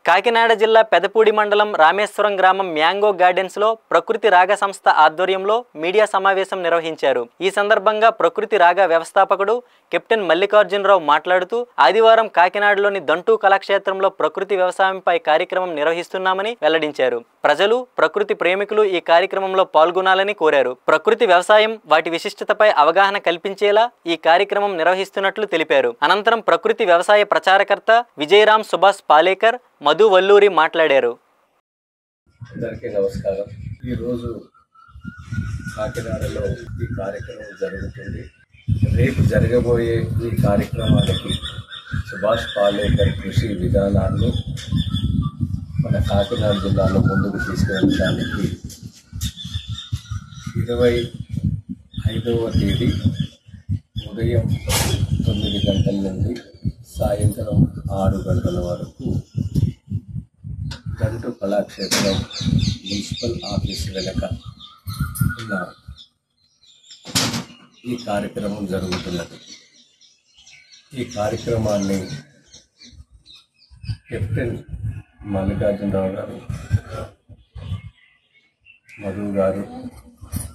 కాకినాడ జిల్లా పెదపూడి మండలం రామేశ్వరం గ్రామం మ్యాంగో గార్డెన్స్ లో ప్రకృతి రాగ సంస్థ ఆధ్వర్యంలో మీడియా సమావేశం నిర్వహించారు. ఈ సందర్భంగా ప్రకృతి రాగ వ్యవస్థాపకుడు కెప్టెన్ మల్లికార్జునరావు మాట్లాడుతూ ఆదివారం కాకినాడలోని దంటూ కళాక్షేత్రంలో ప్రకృతి వ్యవసాయంపై కార్యక్రమం నిర్వహిస్తున్నామని వెల్లడించారు. ప్రజలు, ప్రకృతి ప్రేమికులు ఈ కార్యక్రమంలో పాల్గొనాలని కోరారు. ప్రకృతి వ్యవసాయం, వాటి విశిష్టతపై అవగాహన కల్పించేలా ఈ కార్యక్రమం నిర్వహిస్తున్నట్లు తెలిపారు. అనంతరం ప్రకృతి వ్యవసాయ ప్రచారకర్త విజయరామ్ సుభాష్ పాలేకర్, మధు వల్లూరి మాట్లాడారు. అందరికీ నమస్కారం. ఈరోజు కాకినాడలో ఈ కార్యక్రమం జరుగుతుంది. రేపు జరగబోయే ఈ కార్యక్రమానికి సుభాష్ పాలేకర్ కృషి విధానాన్ని మన కాకినాడ జిల్లాలో ముందుకు తీసుకెళ్ళడానికి 25వ తేదీ ఉదయం 9 గంటల నుండి సాయంత్రం 6 గంటల వరకు దంటూ కళాక్షేత్రం మున్సిపల్ ఆఫీస్ వెనక ఉన్న ఈ కార్యక్రమం జరుగుతున్నది. ఈ కార్యక్రమాన్ని కెప్టెన్ మల్లికార్జునరావు గారు, మధు గారు,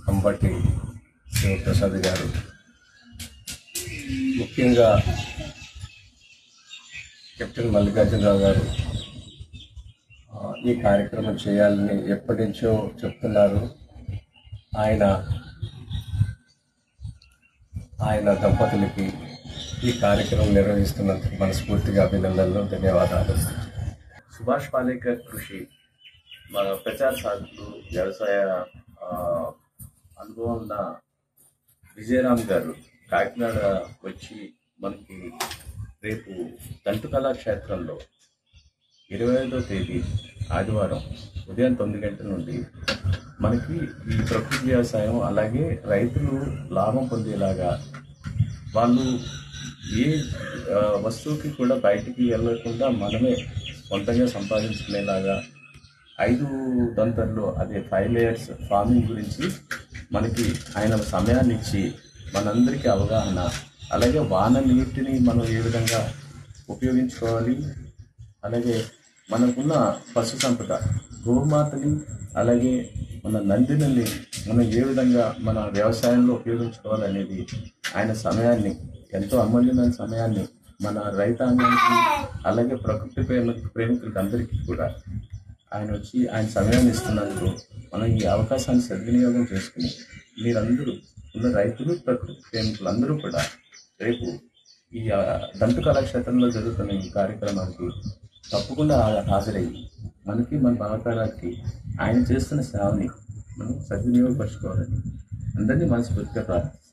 అంబటి శివప్రసాద్ గారు, ముఖ్యంగా కెప్టెన్ మల్లికార్జునరావు గారు ఈ కార్యక్రమం చేయాలని ఎప్పటి నుంచో చెప్తున్నారు. ఆయన దంపతులకి ఈ కార్యక్రమం నిర్వహిస్తున్నందుకు మనస్ఫూర్తిగా అభినందనలు, ధన్యవాదాలు. సుభాష్ పాలేకర్ కృషి మన ప్రచార సాధకులు, వ్యవసాయ అనుభవం ఉన్న విజయరామ్ గారు కాకినాడ వచ్చి మనకి రేపు దంటు కళాక్షేత్రంలో 25వ తేదీ ఆదివారం ఉదయం 9 గంటల నుండి మనకి ఈ ప్రకృతి వ్యవసాయం, అలాగే రైతులు లాభం పొందేలాగా, వాళ్ళు ఏ వస్తువుకి కూడా బయటికి వెళ్ళకుండా మనమే సొంతంగా సంపాదించుకునేలాగా 5 దంతల్లో, అదే 5 లేయర్స్ ఫార్మింగ్ గురించి మనకి ఆయన సమయాన్ని ఇచ్చి మనందరికీ అవగాహన, అలాగే వాన నీటిని మనం ఏ విధంగా ఉపయోగించుకోవాలి, అలాగే మనకున్న పశు సంపద గోమాతని, అలాగే మన నందిని మనం ఏ విధంగా మన వ్యవసాయంలో ఉపయోగించుకోవాలనేది ఆయన సమయాన్ని, ఎంతో అమూల్యమైన సమయాన్ని మన రైతాంగానికి, అలాగే ప్రకృతి ప్రేమికులకి అందరికీ కూడా ఆయన వచ్చి ఆయన సమయాన్ని ఇస్తున్నందుకు మనం ఈ అవకాశాన్ని సద్వినియోగం చేసుకుని మీరందరూ ఉన్న రైతులు, ప్రకృతి ప్రేమికులు అందరూ కూడా రేపు ఈ దంటు కళాక్షేత్రంలో జరుగుతున్న ఈ కార్యక్రమానికి తప్పకుండా హాజరయ్యి మనకి, మన భావతరాలకి ఆయన చేస్తున్న సేవని మనం సద్వినియోగపరచుకోవాలని అందరినీ మనస్ఫూర్తిగా ప్రార్థిస్తున్నాం.